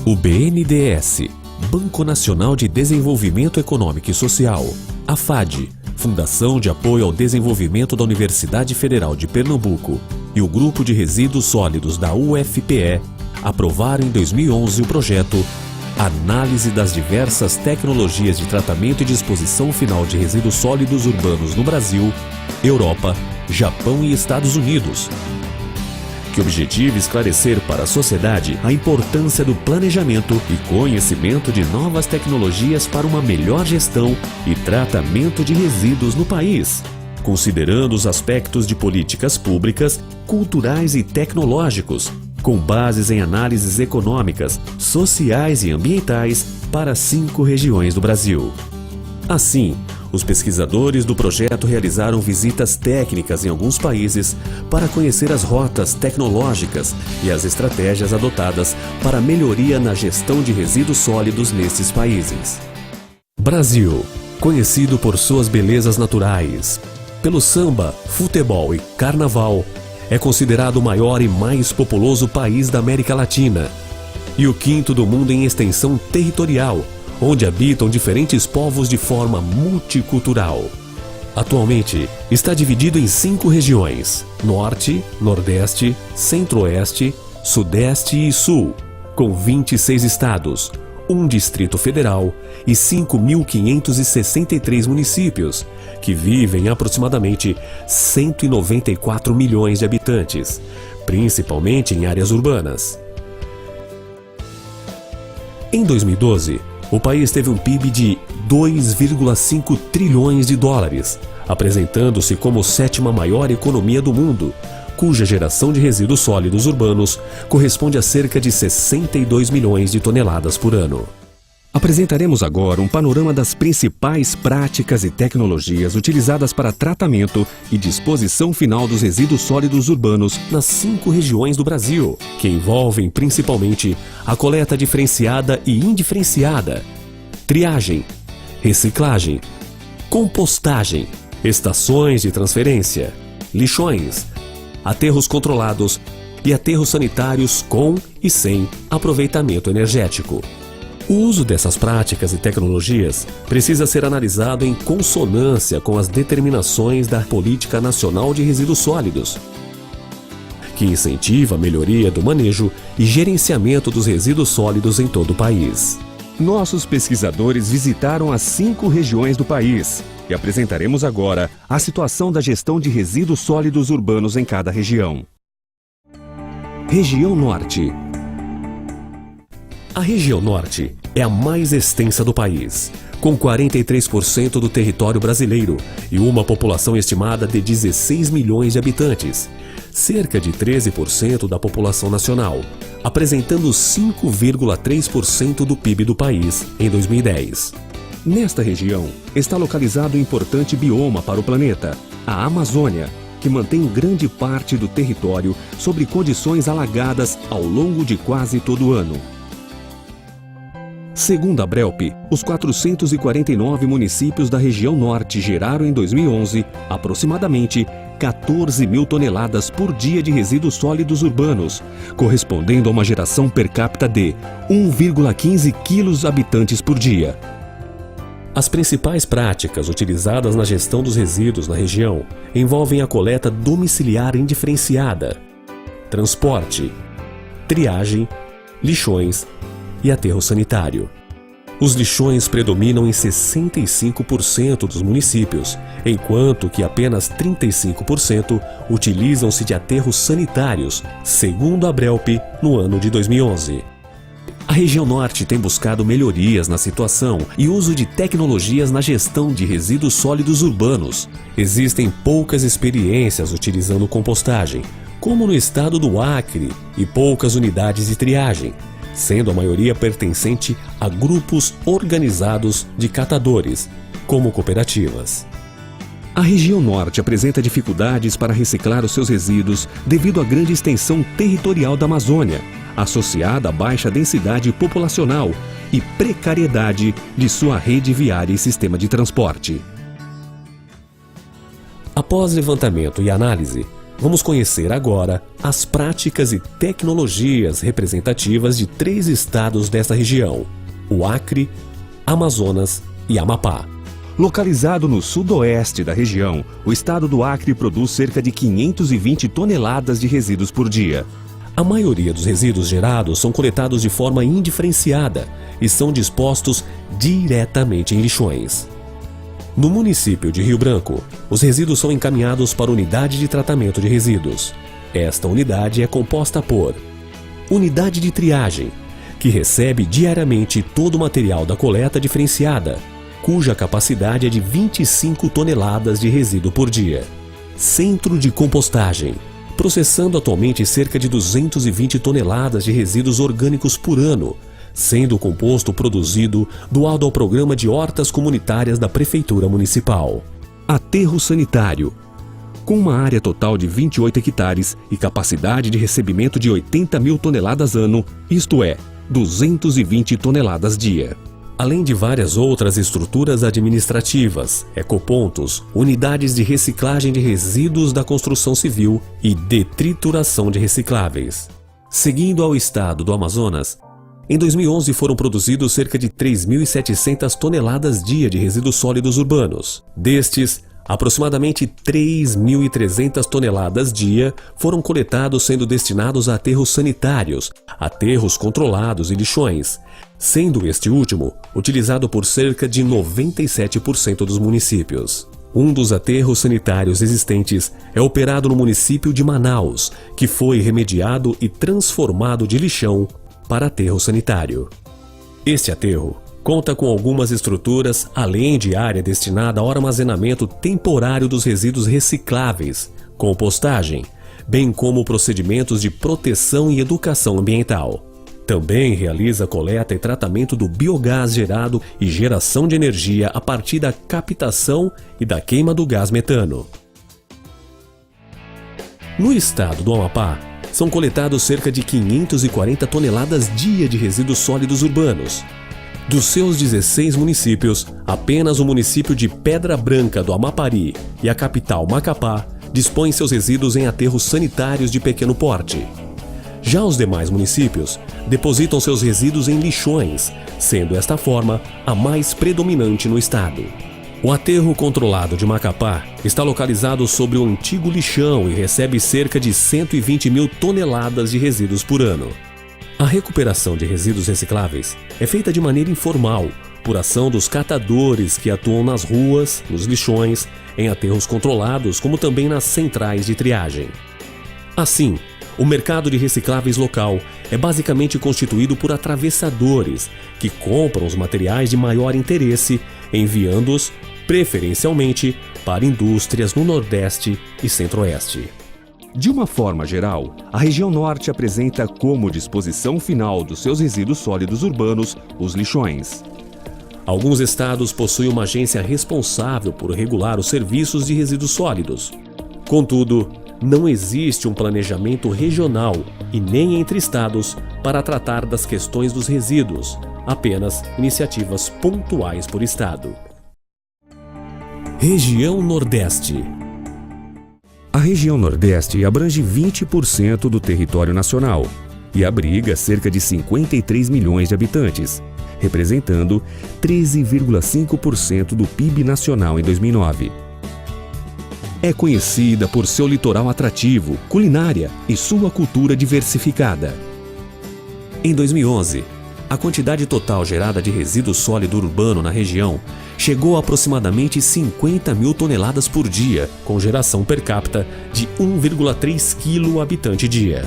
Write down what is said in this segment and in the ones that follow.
O BNDES, Banco Nacional de Desenvolvimento Econômico e Social, a FAD, Fundação de Apoio ao Desenvolvimento da Universidade Federal de Pernambuco e o Grupo de Resíduos Sólidos da UFPE aprovaram em 2011 o projeto Análise das diversas tecnologias de tratamento e disposição final de resíduos sólidos urbanos no Brasil, Europa, Japão e Estados Unidos, que objetiva esclarecer para a sociedade a importância do planejamento e conhecimento de novas tecnologias para uma melhor gestão e tratamento de resíduos no país, considerando os aspectos de políticas públicas, culturais e tecnológicos, com bases em análises econômicas, sociais e ambientais para 5 regiões do Brasil. Assim, os pesquisadores do projeto realizaram visitas técnicas em alguns países para conhecer as rotas tecnológicas e as estratégias adotadas para melhoria na gestão de resíduos sólidos nesses países. Brasil, conhecido por suas belezas naturais, pelo samba, futebol e carnaval, é considerado o maior e mais populoso país da América Latina e o 5º do mundo em extensão territorial, onde habitam diferentes povos de forma multicultural. Atualmente, está dividido em 5 regiões: Norte, Nordeste, Centro-Oeste, Sudeste e Sul, com 26 estados, 1 Distrito Federal e 5.563 municípios, que vivem aproximadamente 194 milhões de habitantes, principalmente em áreas urbanas. Em 2012, o país teve um PIB de 2,5 trilhões de dólares, apresentando-se como 7ª maior economia do mundo, cuja geração de resíduos sólidos urbanos corresponde a cerca de 62 milhões de toneladas por ano. Apresentaremos agora um panorama das principais práticas e tecnologias utilizadas para tratamento e disposição final dos resíduos sólidos urbanos nas 5 regiões do Brasil, que envolvem principalmente a coleta diferenciada e indiferenciada, triagem, reciclagem, compostagem, estações de transferência, lixões, aterros controlados e aterros sanitários com e sem aproveitamento energético. O uso dessas práticas e tecnologias precisa ser analisado em consonância com as determinações da Política Nacional de Resíduos Sólidos, que incentiva a melhoria do manejo e gerenciamento dos resíduos sólidos em todo o país. Nossos pesquisadores visitaram as 5 regiões do país e apresentaremos agora a situação da gestão de resíduos sólidos urbanos em cada região. Região Norte. A região Norte é a mais extensa do país, com 43% do território brasileiro e uma população estimada de 16 milhões de habitantes, cerca de 13% da população nacional, apresentando 5,3% do PIB do país em 2010. Nesta região está localizado um importante bioma para o planeta, a Amazônia, que mantém grande parte do território sob condições alagadas ao longo de quase todo o ano. Segundo a Brelp, os 449 municípios da região Norte geraram em 2011 aproximadamente 14 mil toneladas por dia de resíduos sólidos urbanos, correspondendo a uma geração per capita de 1,15 quilos habitantes por dia. As principais práticas utilizadas na gestão dos resíduos na região envolvem a coleta domiciliar indiferenciada, transporte, triagem, lixões e aterro sanitário. Os lixões predominam em 65% dos municípios, enquanto que apenas 35% utilizam-se de aterros sanitários, segundo a Brelp, no ano de 2011. A região Norte tem buscado melhorias na situação e uso de tecnologias na gestão de resíduos sólidos urbanos. Existem poucas experiências utilizando compostagem, como no estado do Acre, e poucas unidades de triagem, sendo a maioria pertencente a grupos organizados de catadores, como cooperativas. A região Norte apresenta dificuldades para reciclar os seus resíduos devido à grande extensão territorial da Amazônia, associada à baixa densidade populacional e precariedade de sua rede viária e sistema de transporte. Após levantamento e análise, Vamos conhecer agora as práticas e tecnologias representativas de 3 estados desta região: o Acre, Amazonas e Amapá. Localizado no sudoeste da região, o estado do Acre produz cerca de 520 toneladas de resíduos por dia. A maioria dos resíduos gerados são coletados de forma indiferenciada e são dispostos diretamente em lixões. No município de Rio Branco, os resíduos são encaminhados para a unidade de tratamento de resíduos. Esta unidade é composta por unidade de triagem, que recebe diariamente todo o material da coleta diferenciada, cuja capacidade é de 25 toneladas de resíduo por dia. Centro de compostagem, processando atualmente cerca de 220 toneladas de resíduos orgânicos por ano, sendo o composto produzido doado ao Programa de Hortas Comunitárias da Prefeitura Municipal. Aterro sanitário, com uma área total de 28 hectares e capacidade de recebimento de 80 mil toneladas ano, isto é, 220 toneladas dia. Além de várias outras estruturas administrativas, ecopontos, unidades de reciclagem de resíduos da construção civil e detrituração de recicláveis. Seguindo ao estado do Amazonas, em 2011 foram produzidos cerca de 3.700 toneladas dia de resíduos sólidos urbanos. Destes, aproximadamente 3.300 toneladas dia foram coletados, sendo destinados a aterros sanitários, aterros controlados e lixões, sendo este último utilizado por cerca de 97% dos municípios. Um dos aterros sanitários existentes é operado no município de Manaus, que foi remediado e transformado de lixão para aterro sanitário. Este aterro conta com algumas estruturas, além de área destinada ao armazenamento temporário dos resíduos recicláveis, compostagem, bem como procedimentos de proteção e educação ambiental. Também realiza coleta e tratamento do biogás gerado e geração de energia a partir da captação e da queima do gás metano. No estado do Amapá, são coletados cerca de 540 toneladas dia de resíduos sólidos urbanos. Dos seus 16 municípios, apenas o município de Pedra Branca do Amapari e a capital Macapá dispõem seus resíduos em aterros sanitários de pequeno porte. Já os demais municípios depositam seus resíduos em lixões, sendo esta forma a mais predominante no estado. O aterro controlado de Macapá está localizado sobre o antigo lixão e recebe cerca de 120 mil toneladas de resíduos por ano. A recuperação de resíduos recicláveis é feita de maneira informal, por ação dos catadores que atuam nas ruas, nos lixões, em aterros controlados, como também nas centrais de triagem. Assim, o mercado de recicláveis local é basicamente constituído por atravessadores, que compram os materiais de maior interesse, enviando-os, preferencialmente, para indústrias no Nordeste e Centro-Oeste. De uma forma geral, a região Norte apresenta como disposição final dos seus resíduos sólidos urbanos os lixões. Alguns estados possuem uma agência responsável por regular os serviços de resíduos sólidos. Contudo, não existe um planejamento regional e nem entre estados para tratar das questões dos resíduos, apenas iniciativas pontuais por estado. Região Nordeste. A região Nordeste abrange 20% do território nacional e abriga cerca de 53 milhões de habitantes, representando 13,5% do PIB nacional em 2009. É conhecida por seu litoral atrativo, culinária e sua cultura diversificada. Em 2011, a quantidade total gerada de resíduo sólido urbano na região chegou a aproximadamente 50 mil toneladas por dia, com geração per capita de 1,3 kg habitante dia.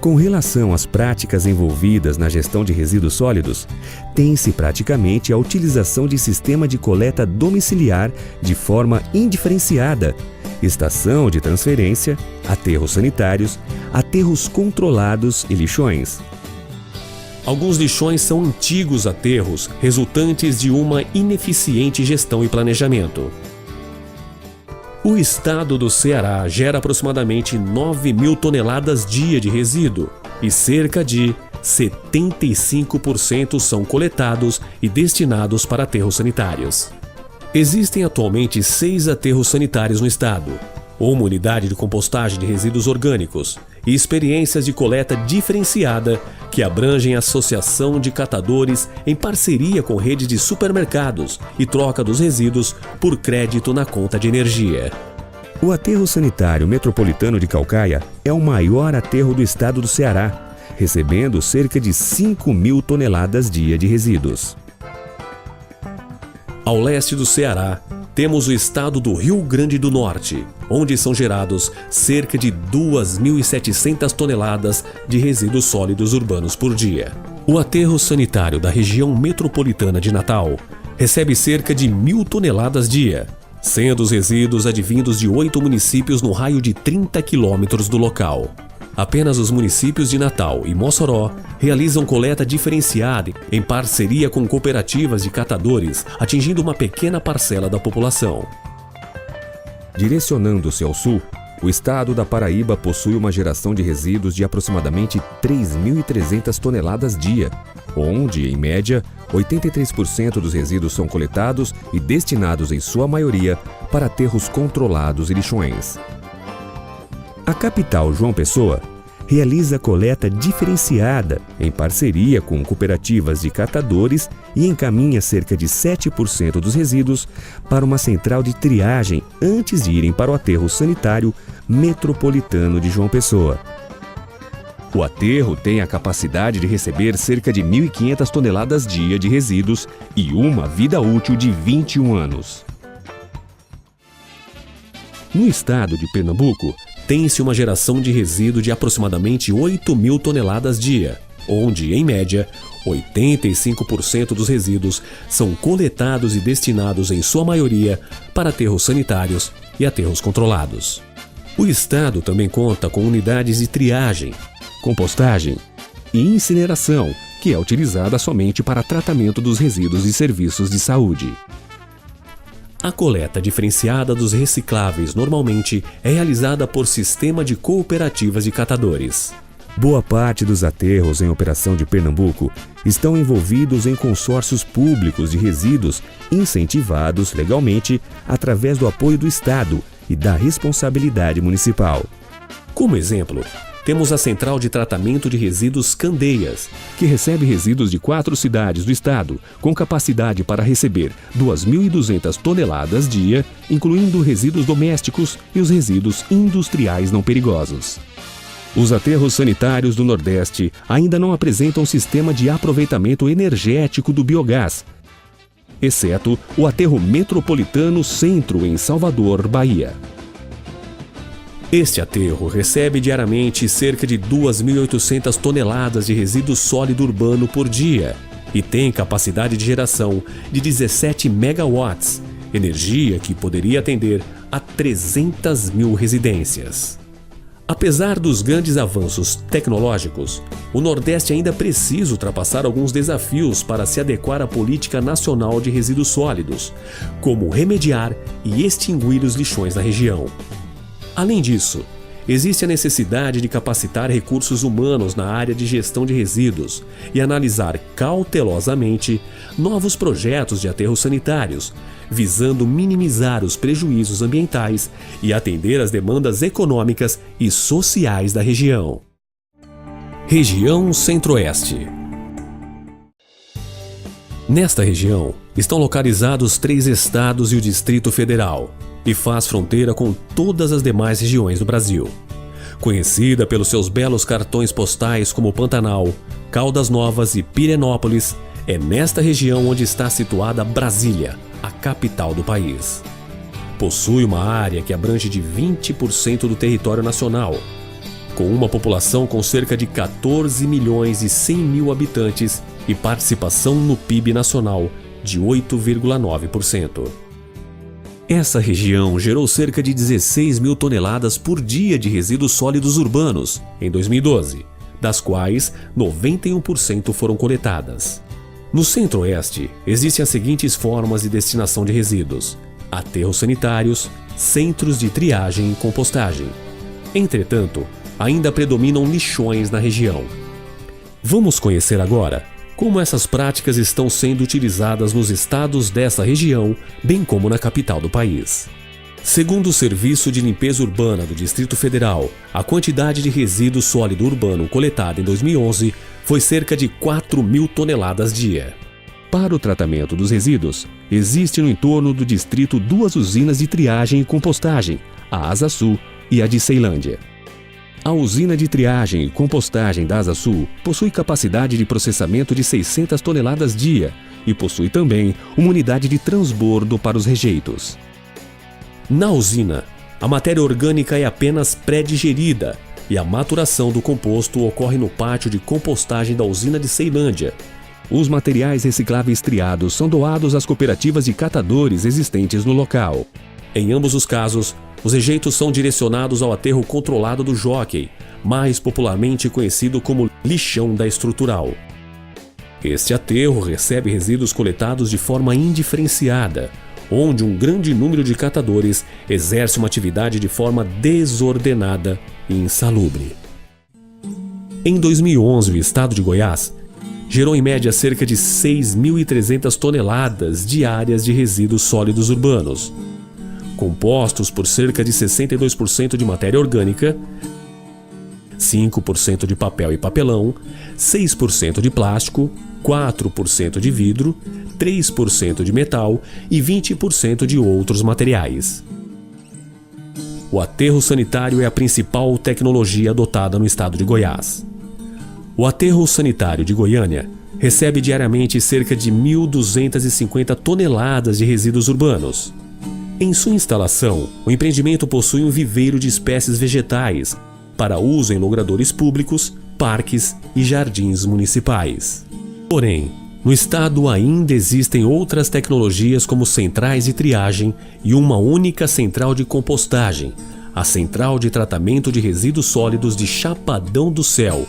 Com relação às práticas envolvidas na gestão de resíduos sólidos, tem-se praticamente a utilização de sistema de coleta domiciliar de forma indiferenciada, estação de transferência, aterros sanitários, aterros controlados e lixões. Alguns lixões são antigos aterros, resultantes de uma ineficiente gestão e planejamento. O estado do Ceará gera aproximadamente 9 mil toneladas dia de resíduo e cerca de 75% são coletados e destinados para aterros sanitários. Existem atualmente 6 aterros sanitários no estado. uma unidade de compostagem de resíduos orgânicos e experiências de coleta diferenciada que abrangem a associação de catadores em parceria com redes de supermercados e troca dos resíduos por crédito na conta de energia. O Aterro Sanitário Metropolitano de Caucaia é o maior aterro do estado do Ceará, recebendo cerca de 5.000 toneladas dia de resíduos. Ao leste do Ceará, temos o estado do Rio Grande do Norte, onde são gerados cerca de 2.700 toneladas de resíduos sólidos urbanos por dia. O aterro sanitário da região metropolitana de Natal recebe cerca de 1.000 toneladas dia, sendo os resíduos advindos de 8 municípios no raio de 30 quilômetros do local. Apenas os municípios de Natal e Mossoró realizam coleta diferenciada em parceria com cooperativas de catadores, atingindo uma pequena parcela da população. Direcionando-se ao sul, o estado da Paraíba possui uma geração de resíduos de aproximadamente 3.300 toneladas dia, onde, em média, 83% dos resíduos são coletados e destinados, em sua maioria, para aterros controlados e lixões. A capital, João Pessoa, realiza coleta diferenciada em parceria com cooperativas de catadores e encaminha cerca de 7% dos resíduos para uma central de triagem antes de irem para o aterro sanitário metropolitano de João Pessoa. O aterro tem a capacidade de receber cerca de 1.500 toneladas dia de resíduos e uma vida útil de 21 anos. No estado de Pernambuco, tem-se uma geração de resíduo de aproximadamente 8.000 toneladas dia, onde, em média, 85% dos resíduos são coletados e destinados, em sua maioria, para aterros sanitários e aterros controlados. O estado também conta com unidades de triagem, compostagem e incineração, que é utilizada somente para tratamento dos resíduos e serviços de saúde. A coleta diferenciada dos recicláveis normalmente é realizada por sistema de cooperativas de catadores. Boa parte dos aterros em operação de Pernambuco estão envolvidos em consórcios públicos de resíduos incentivados legalmente através do apoio do Estado e da responsabilidade municipal. Como exemplo, temos a Central de Tratamento de Resíduos Candeias, que recebe resíduos de 4 cidades do estado, com capacidade para receber 2.200 toneladas dia, incluindo resíduos domésticos e os resíduos industriais não perigosos. Os aterros sanitários do Nordeste ainda não apresentam sistema de aproveitamento energético do biogás, exceto o Aterro Metropolitano Centro, em Salvador, Bahia. Este aterro recebe diariamente cerca de 2.800 toneladas de resíduo sólido urbano por dia e tem capacidade de geração de 17 megawatts, energia que poderia atender a 300.000 residências. Apesar dos grandes avanços tecnológicos, o Nordeste ainda precisa ultrapassar alguns desafios para se adequar à política nacional de resíduos sólidos, como remediar e extinguir os lixões na região. Além disso, existe a necessidade de capacitar recursos humanos na área de gestão de resíduos e analisar cautelosamente novos projetos de aterros sanitários, visando minimizar os prejuízos ambientais e atender às demandas econômicas e sociais da região. Região Centro-Oeste. Nesta região estão localizados 3 estados e o Distrito Federal, e faz fronteira com todas as demais regiões do Brasil. Conhecida pelos seus belos cartões postais como Pantanal, Caldas Novas e Pirenópolis, é nesta região onde está situada Brasília, a capital do país. Possui uma área que abrange de 20% do território nacional, com uma população com cerca de 14 milhões e 100 mil habitantes e participação no PIB nacional de 8,9%. Essa região gerou cerca de 16.000 toneladas por dia de resíduos sólidos urbanos em 2012, das quais 91% foram coletadas. No Centro-Oeste, existem as seguintes formas de destinação de resíduos: aterros sanitários, centros de triagem e compostagem. Entretanto, ainda predominam lixões na região. Vamos conhecer agora como essas práticas estão sendo utilizadas nos estados dessa região, bem como na capital do país. Segundo o Serviço de Limpeza Urbana do Distrito Federal, a quantidade de resíduo sólido urbano coletada em 2011 foi cerca de 4.000 toneladas dia. Para o tratamento dos resíduos, existe no entorno do distrito 2 usinas de triagem e compostagem, a Asa Sul e a de Ceilândia. A usina de triagem e compostagem da Asa Sul possui capacidade de processamento de 600 toneladas dia e possui também uma unidade de transbordo para os rejeitos. Na usina, a matéria orgânica é apenas pré-digerida e a maturação do composto ocorre no pátio de compostagem da usina de Ceilândia. Os materiais recicláveis triados são doados às cooperativas de catadores existentes no local. Em ambos os casos, os rejeitos são direcionados ao aterro controlado do Jockey, mais popularmente conhecido como lixão da estrutural. Este aterro recebe resíduos coletados de forma indiferenciada, onde um grande número de catadores exerce uma atividade de forma desordenada e insalubre. Em 2011, o estado de Goiás gerou em média cerca de 6.300 toneladas diárias de resíduos sólidos urbanos, compostos por cerca de 62% de matéria orgânica, 5% de papel e papelão, 6% de plástico, 4% de vidro, 3% de metal e 20% de outros materiais. O aterro sanitário é a principal tecnologia adotada no estado de Goiás. O aterro sanitário de Goiânia recebe diariamente cerca de 1.250 toneladas de resíduos urbanos. Em sua instalação, o empreendimento possui um viveiro de espécies vegetais para uso em logradouros públicos, parques e jardins municipais. Porém, no estado ainda existem outras tecnologias como centrais de triagem e uma única central de compostagem, a Central de Tratamento de Resíduos Sólidos de Chapadão do Céu,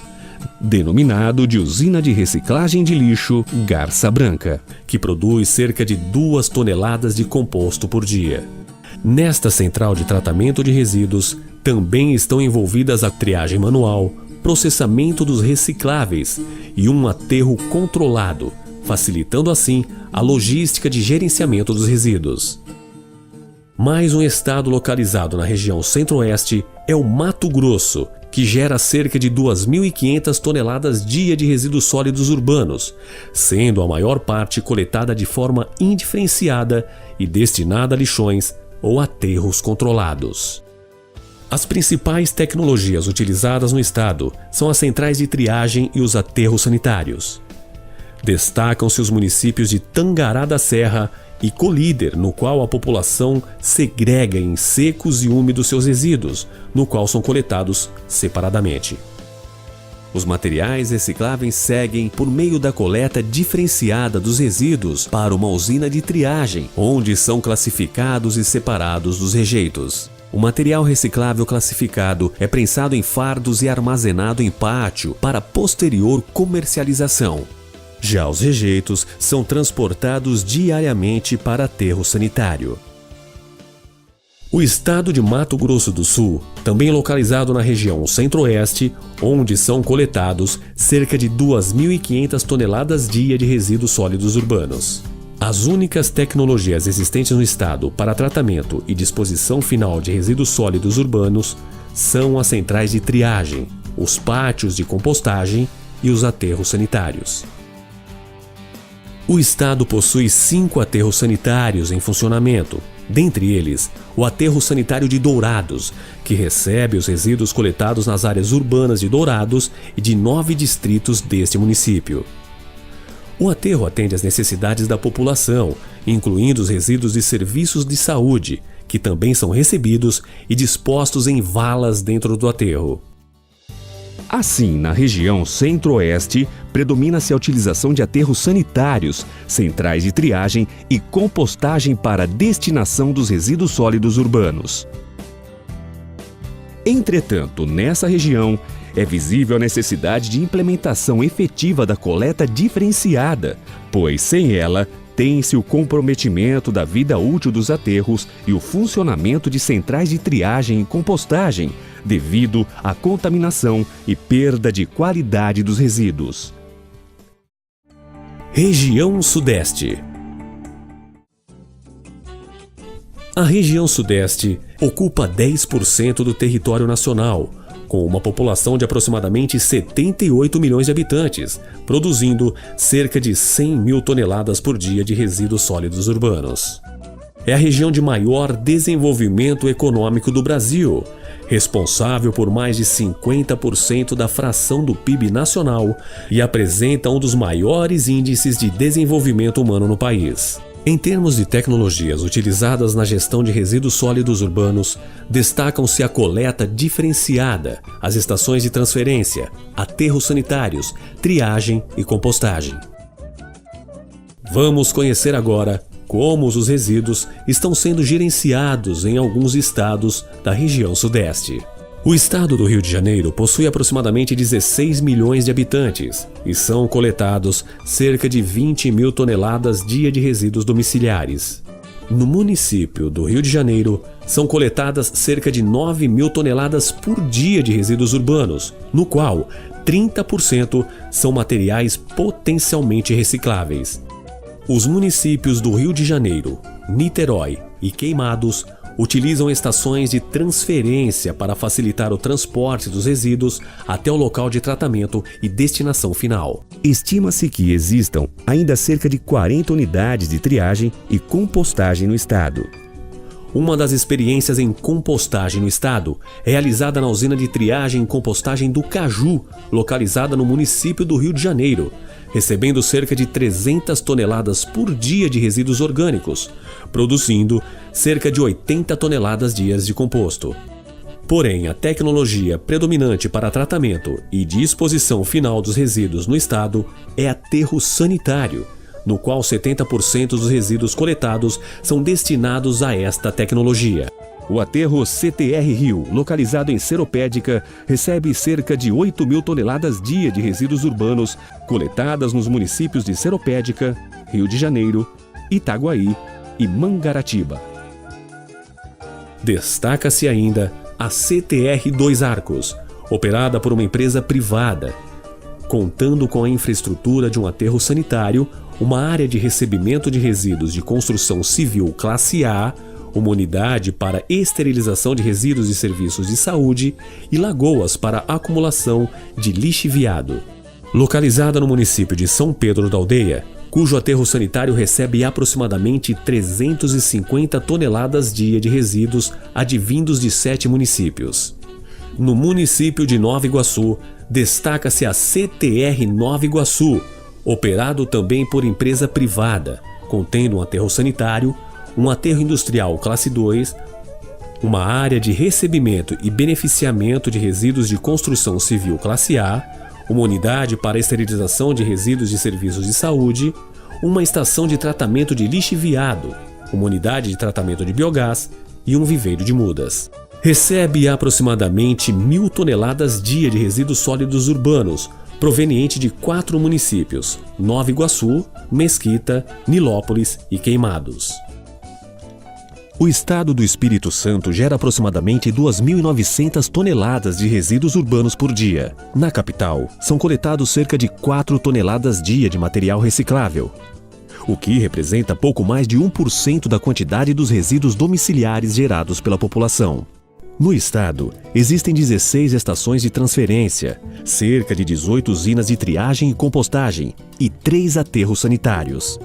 denominado de Usina de Reciclagem de Lixo Garça Branca, que produz cerca de 2 toneladas de composto por dia. Nesta central de tratamento de resíduos também estão envolvidas a triagem manual, processamento dos recicláveis e um aterro controlado, facilitando assim a logística de gerenciamento dos resíduos. Mais um estado localizado na região centro-oeste é o Mato Grosso, que gera cerca de 2.500 toneladas dia de resíduos sólidos urbanos, sendo a maior parte coletada de forma indiferenciada e destinada a lixões ou aterros controlados. As principais tecnologias utilizadas no estado são as centrais de triagem e os aterros sanitários. Destacam-se os municípios de Tangará da Serra e Colíder, no qual a população segrega em secos e úmidos seus resíduos, no qual são coletados separadamente. Os materiais recicláveis seguem por meio da coleta diferenciada dos resíduos para uma usina de triagem, onde são classificados e separados dos rejeitos. O material reciclável classificado é prensado em fardos e armazenado em pátio para posterior comercialização. Já os rejeitos são transportados diariamente para aterro sanitário. O estado de Mato Grosso do Sul, também localizado na região centro-oeste, onde são coletados cerca de 2.500 toneladas dia de resíduos sólidos urbanos. As únicas tecnologias existentes no estado para tratamento e disposição final de resíduos sólidos urbanos são as centrais de triagem, os pátios de compostagem e os aterros sanitários. O estado possui 5 aterros sanitários em funcionamento, dentre eles o aterro sanitário de Dourados, que recebe os resíduos coletados nas áreas urbanas de Dourados e de 9 distritos deste município. O aterro atende às necessidades da população, incluindo os resíduos de serviços de saúde, que também são recebidos e dispostos em valas dentro do aterro. Assim, na região centro-oeste, predomina-se a utilização de aterros sanitários, centrais de triagem e compostagem para a destinação dos resíduos sólidos urbanos. Entretanto, nessa região, é visível a necessidade de implementação efetiva da coleta diferenciada, pois sem ela, tem-se o comprometimento da vida útil dos aterros e o funcionamento de centrais de triagem e compostagem, devido à contaminação e perda de qualidade dos resíduos. Região Sudeste. A região Sudeste ocupa 10% do território nacional, com uma população de aproximadamente 78 milhões de habitantes, produzindo cerca de 100 mil toneladas por dia de resíduos sólidos urbanos. É a região de maior desenvolvimento econômico do Brasil, responsável por mais de 50% da fração do PIB nacional e apresenta um dos maiores índices de desenvolvimento humano no país. Em termos de tecnologias utilizadas na gestão de resíduos sólidos urbanos, destacam-se a coleta diferenciada, as estações de transferência, aterros sanitários, triagem e compostagem. Vamos conhecer agora como os resíduos estão sendo gerenciados em alguns estados da região Sudeste. O estado do Rio de Janeiro possui aproximadamente 16 milhões de habitantes e são coletados cerca de 20 mil toneladas dia de resíduos domiciliares. No município do Rio de Janeiro, são coletadas cerca de 9 mil toneladas por dia de resíduos urbanos, no qual 30% são materiais potencialmente recicláveis. Os municípios do Rio de Janeiro, Niterói e Queimados utilizam estações de transferência para facilitar o transporte dos resíduos até o local de tratamento e destinação final. Estima-se que existam ainda cerca de 40 unidades de triagem e compostagem no estado. Uma das experiências em compostagem no estado é realizada na usina de triagem e compostagem do Caju, localizada no município do Rio de Janeiro, recebendo cerca de 300 toneladas por dia de resíduos orgânicos, produzindo cerca de 80 toneladas dias de composto. Porém, a tecnologia predominante para tratamento e disposição final dos resíduos no estado é aterro sanitário, no qual 70% dos resíduos coletados são destinados a esta tecnologia. O aterro CTR Rio, localizado em Seropédica, recebe cerca de 8 mil toneladas dia de resíduos urbanos coletadas nos municípios de Seropédica, Rio de Janeiro, Itaguaí e Mangaratiba. Destaca-se ainda a CTR Dois Arcos, operada por uma empresa privada, contando com a infraestrutura de um aterro sanitário, uma área de recebimento de resíduos de construção civil classe A, uma unidade para esterilização de resíduos de serviços de saúde e lagoas para acumulação de lixiviado. Localizada no município de São Pedro da Aldeia, cujo aterro sanitário recebe aproximadamente 350 toneladas dia de resíduos advindos de 7 municípios. No município de Nova Iguaçu, destaca-se a CTR Nova Iguaçu, operado também por empresa privada, contendo um aterro sanitário, um aterro industrial classe 2, uma área de recebimento e beneficiamento de resíduos de construção civil classe A, uma unidade para esterilização de resíduos de serviços de saúde, uma estação de tratamento de lixiviado, uma unidade de tratamento de biogás e um viveiro de mudas. Recebe aproximadamente 1.000 toneladas dia de resíduos sólidos urbanos, proveniente de 4 municípios: Nova Iguaçu, Mesquita, Nilópolis e Queimados. O estado do Espírito Santo gera aproximadamente 2.900 toneladas de resíduos urbanos por dia. Na capital, são coletados cerca de 4 toneladas dia de material reciclável, o que representa pouco mais de 1% da quantidade dos resíduos domiciliares gerados pela população. No estado, existem 16 estações de transferência, cerca de 18 usinas de triagem e compostagem e 3 aterros sanitários.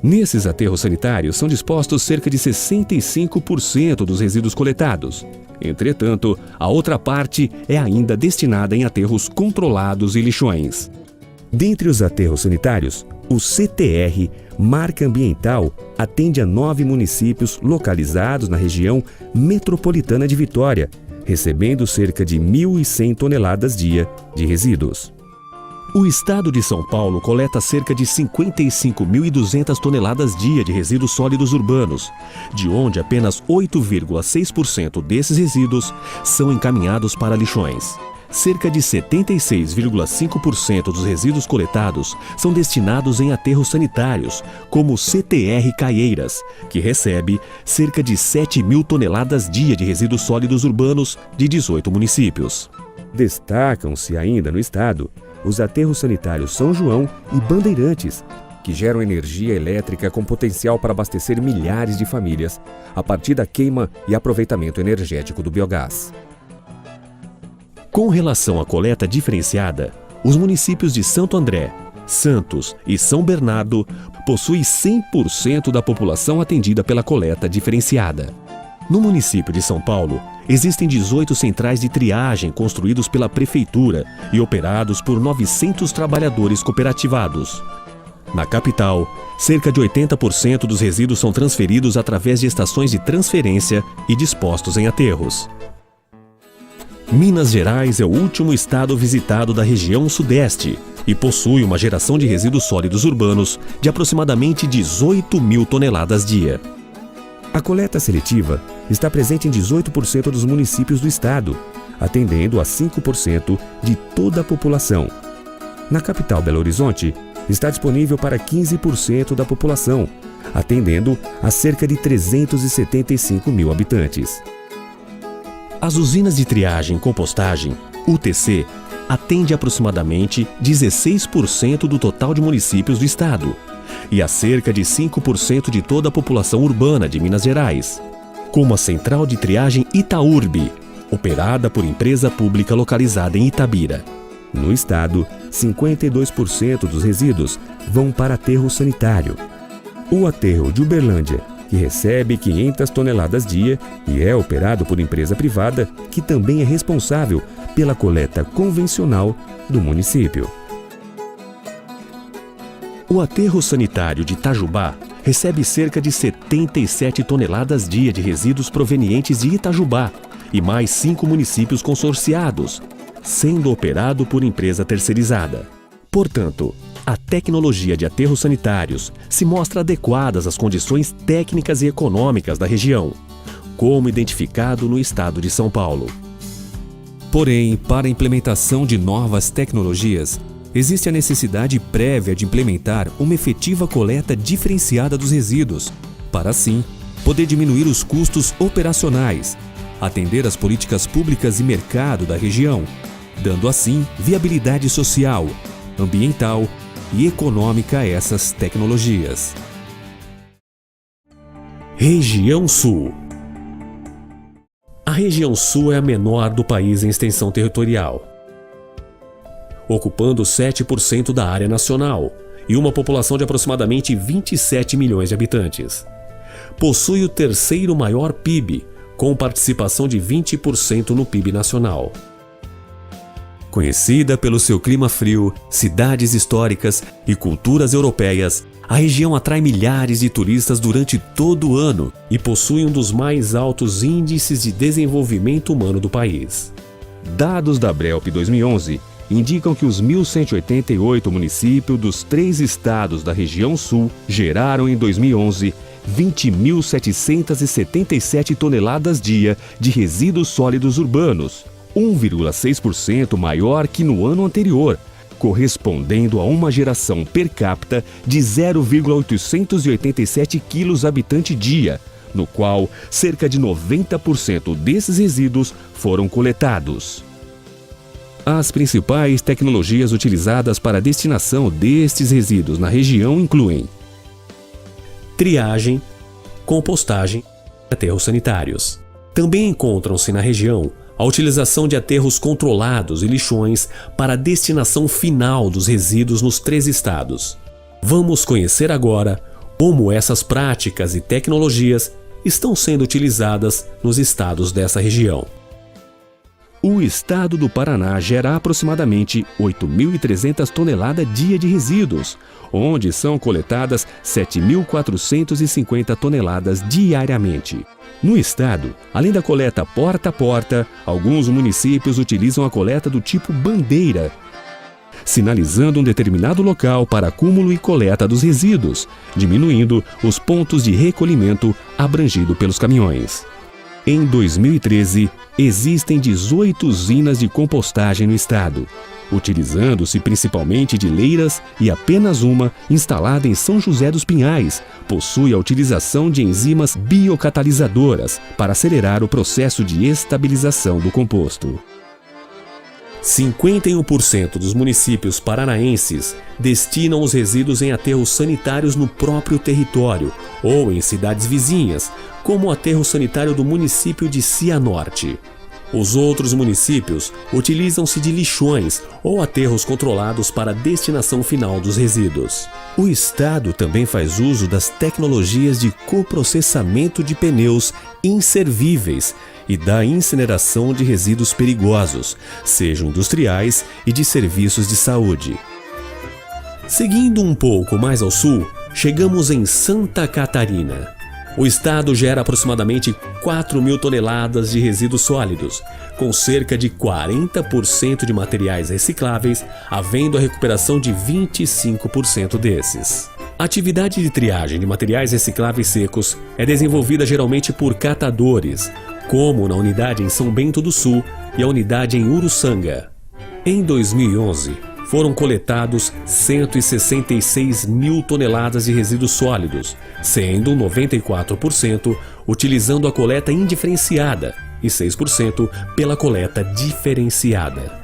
Nesses aterros sanitários são dispostos cerca de 65% dos resíduos coletados. Entretanto, a outra parte é ainda destinada em aterros controlados e lixões. Dentre os aterros sanitários, o CTR, marca ambiental, atende a 9 municípios localizados na região metropolitana de Vitória, recebendo cerca de 1.100 toneladas dia de resíduos. O estado de São Paulo coleta cerca de 55.200 toneladas dia de resíduos sólidos urbanos, de onde apenas 8,6% desses resíduos são encaminhados para lixões. Cerca de 76,5% dos resíduos coletados são destinados em aterros sanitários, como o CTR Caieiras, que recebe cerca de 7.000 toneladas dia de resíduos sólidos urbanos de 18 municípios. Destacam-se ainda no estado os aterros sanitários São João e Bandeirantes, que geram energia elétrica com potencial para abastecer milhares de famílias a partir da queima e aproveitamento energético do biogás. Com relação à coleta diferenciada, os municípios de Santo André, Santos e São Bernardo possuem 100% da população atendida pela coleta diferenciada. No município de São Paulo, existem 18 centrais de triagem construídos pela Prefeitura e operados por 900 trabalhadores cooperativados. Na capital, cerca de 80% dos resíduos são transferidos através de estações de transferência e dispostos em aterros. Minas Gerais é o último estado visitado da região Sudeste e possui uma geração de resíduos sólidos urbanos de aproximadamente 18 mil toneladas dia. A coleta seletiva está presente em 18% dos municípios do estado, atendendo a 5% de toda a população. Na capital Belo Horizonte, está disponível para 15% da população, atendendo a cerca de 375 mil habitantes. As usinas de triagem e compostagem, UTC, atende aproximadamente 16% do total de municípios do estado e a cerca de 5% de toda a população urbana de Minas Gerais, como a Central de Triagem Itaúrbe, operada por empresa pública localizada em Itabira. No estado, 52% dos resíduos vão para aterro sanitário. O aterro de Uberlândia, que recebe 500 toneladas dia e é operado por empresa privada, que também é responsável pela coleta convencional do município. O aterro sanitário de Itajubá recebe cerca de 77 toneladas dia de resíduos provenientes de Itajubá e mais 5 municípios consorciados, sendo operado por empresa terceirizada. Portanto, a tecnologia de aterros sanitários se mostra adequada às condições técnicas e econômicas da região, como identificado no estado de São Paulo. Porém, para a implementação de novas tecnologias, existe a necessidade prévia de implementar uma efetiva coleta diferenciada dos resíduos, para assim poder diminuir os custos operacionais, atender às políticas públicas e mercado da região, dando assim viabilidade social, ambiental e econômica a essas tecnologias. Região Sul. A região Sul é a menor do país em extensão territorial, ocupando 7% da área nacional e uma população de aproximadamente 27 milhões de habitantes. Possui o terceiro maior PIB, com participação de 20% no PIB nacional. Conhecida pelo seu clima frio, cidades históricas e culturas europeias, a região atrai milhares de turistas durante todo o ano e possui um dos mais altos índices de desenvolvimento humano do país. Dados da Abrelp 2011 indicam que os 1.188 municípios dos 3 estados da região sul geraram em 2011 20.777 toneladas dia de resíduos sólidos urbanos, 1,6% maior que no ano anterior, correspondendo a uma geração per capita de 0,887 quilos habitante dia, no qual cerca de 90% desses resíduos foram coletados. As principais tecnologias utilizadas para a destinação destes resíduos na região incluem triagem, compostagem e aterros sanitários. Também encontram-se na região a utilização de aterros controlados e lixões para a destinação final dos resíduos nos 3 estados. Vamos conhecer agora como essas práticas e tecnologias estão sendo utilizadas nos estados dessa região. O estado do Paraná gera aproximadamente 8.300 toneladas dia de resíduos, onde são coletadas 7.450 toneladas diariamente. No estado, além da coleta porta a porta, alguns municípios utilizam a coleta do tipo bandeira, sinalizando um determinado local para acúmulo e coleta dos resíduos, diminuindo os pontos de recolhimento abrangidos pelos caminhões. Em 2013, existem 18 usinas de compostagem no estado, utilizando-se principalmente de leiras e apenas uma, instalada em São José dos Pinhais, possui a utilização de enzimas biocatalisadoras para acelerar o processo de estabilização do composto. 51% dos municípios paranaenses destinam os resíduos em aterros sanitários no próprio território ou em cidades vizinhas, como o aterro sanitário do município de Cianorte. Os outros municípios utilizam-se de lixões ou aterros controlados para a destinação final dos resíduos. O Estado também faz uso das tecnologias de coprocessamento de pneus inservíveis e da incineração de resíduos perigosos, sejam industriais e de serviços de saúde. Seguindo um pouco mais ao sul, chegamos em Santa Catarina. O estado gera aproximadamente 4.000 toneladas de resíduos sólidos, com cerca de 40% de materiais recicláveis, havendo a recuperação de 25% desses. A atividade de triagem de materiais recicláveis secos é desenvolvida geralmente por catadores, como na unidade em São Bento do Sul e a unidade em Uruçanga. Em 2011, foram coletados 166.000 toneladas de resíduos sólidos, sendo 94% utilizando a coleta indiferenciada e 6% pela coleta diferenciada.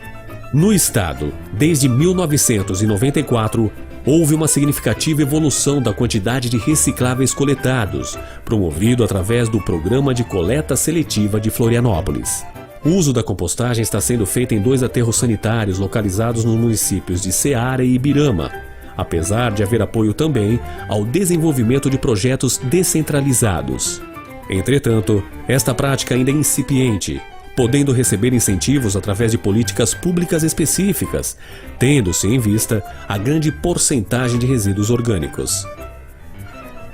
No estado, desde 1994, houve uma significativa evolução da quantidade de recicláveis coletados, promovido através do Programa de Coleta Seletiva de Florianópolis. O uso da compostagem está sendo feito em 2 aterros sanitários localizados nos municípios de Ceará e Ibirama, apesar de haver apoio também ao desenvolvimento de projetos descentralizados. Entretanto, esta prática ainda é incipiente, podendo receber incentivos através de políticas públicas específicas, tendo-se em vista a grande porcentagem de resíduos orgânicos.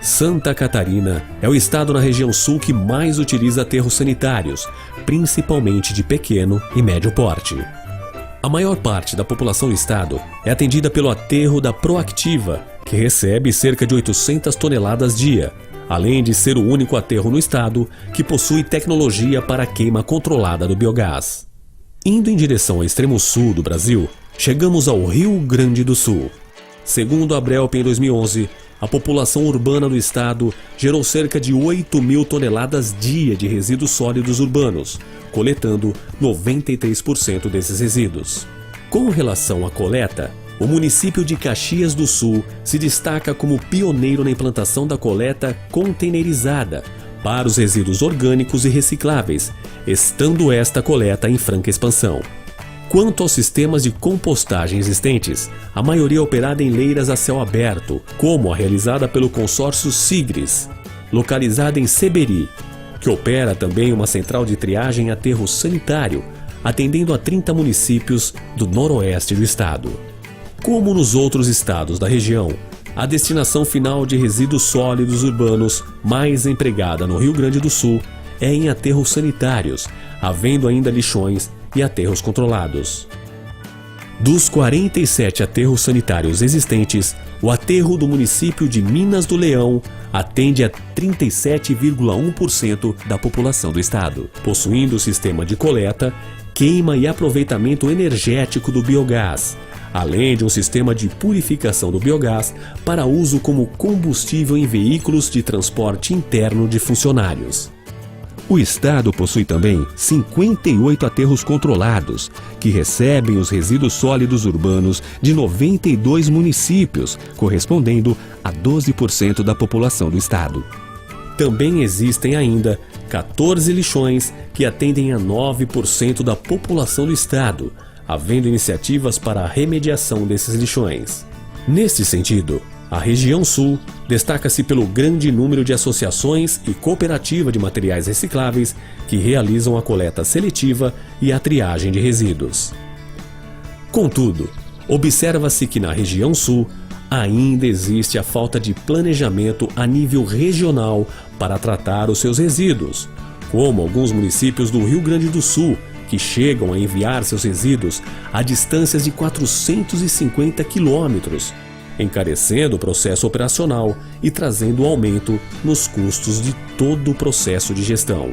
Santa Catarina é o estado na região sul que mais utiliza aterros sanitários, principalmente de pequeno e médio porte. A maior parte da população do estado é atendida pelo aterro da Proactiva, que recebe cerca de 800 toneladas dia, além de ser o único aterro no estado que possui tecnologia para a queima controlada do biogás. Indo em direção ao extremo sul do Brasil, chegamos ao Rio Grande do Sul. Segundo a Abrelp, em 2011, a população urbana do estado gerou cerca de 8.000 toneladas dia de resíduos sólidos urbanos, coletando 93% desses resíduos. Com relação à coleta, o município de Caxias do Sul se destaca como pioneiro na implantação da coleta containerizada para os resíduos orgânicos e recicláveis, estando esta coleta em franca expansão. Quanto aos sistemas de compostagem existentes, a maioria é operada em leiras a céu aberto, como a realizada pelo consórcio Sigres, localizada em Seberi, que opera também uma central de triagem em aterro sanitário, atendendo a 30 municípios do noroeste do estado. Como nos outros estados da região, a destinação final de resíduos sólidos urbanos mais empregada no Rio Grande do Sul é em aterros sanitários, havendo ainda lixões e aterros controlados. Dos 47 aterros sanitários existentes, o aterro do município de Minas do Leão atende a 37,1% da população do estado, possuindo sistema de coleta, queima e aproveitamento energético do biogás, além de um sistema de purificação do biogás para uso como combustível em veículos de transporte interno de funcionários. O estado possui também 58 aterros controlados, que recebem os resíduos sólidos urbanos de 92 municípios, correspondendo a 12% da população do estado. Também existem ainda 14 lixões que atendem a 9% da população do estado, havendo iniciativas para a remediação desses lixões. Neste sentido, a região sul destaca-se pelo grande número de associações e cooperativas de materiais recicláveis que realizam a coleta seletiva e a triagem de resíduos. Contudo, observa-se que na região sul ainda existe a falta de planejamento a nível regional para tratar os seus resíduos, como alguns municípios do Rio Grande do Sul, que chegam a enviar seus resíduos a distâncias de 450 quilômetros, encarecendo o processo operacional e trazendo aumento nos custos de todo o processo de gestão.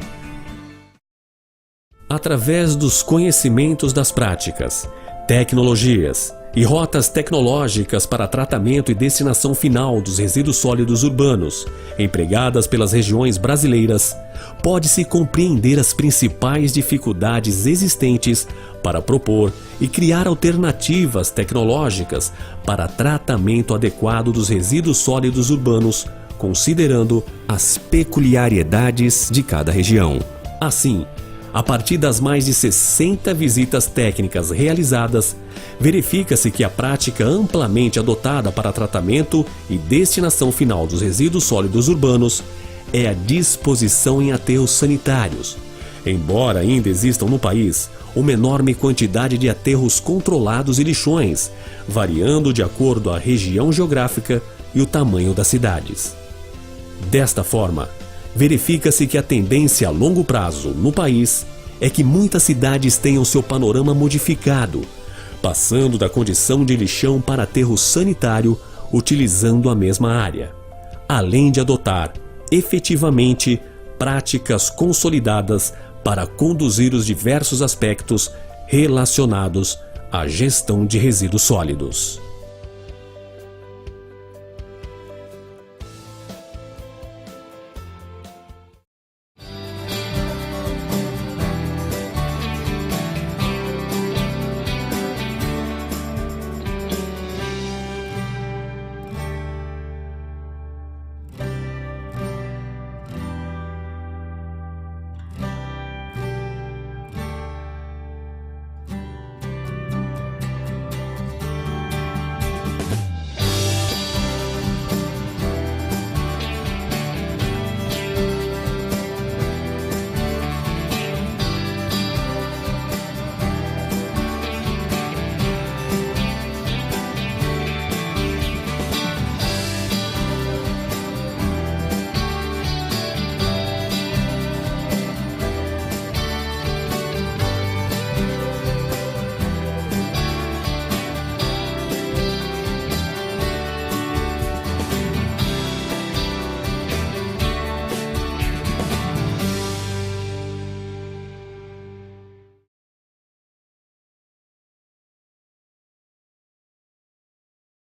Através dos conhecimentos das práticas, tecnologias e rotas tecnológicas para tratamento e destinação final dos resíduos sólidos urbanos, empregadas pelas regiões brasileiras, pode-se compreender as principais dificuldades existentes para propor e criar alternativas tecnológicas para tratamento adequado dos resíduos sólidos urbanos, considerando as peculiaridades de cada região. Assim, a partir das mais de 60 visitas técnicas realizadas, verifica-se que a prática amplamente adotada para tratamento e destinação final dos resíduos sólidos urbanos é a disposição em aterros sanitários, embora ainda existam no país uma enorme quantidade de aterros controlados e lixões, variando de acordo à região geográfica e o tamanho das cidades. Desta forma, verifica-se que a tendência a longo prazo no país é que muitas cidades tenham seu panorama modificado, passando da condição de lixão para aterro sanitário utilizando a mesma área, além de adotar efetivamente práticas consolidadas para conduzir os diversos aspectos relacionados à gestão de resíduos sólidos.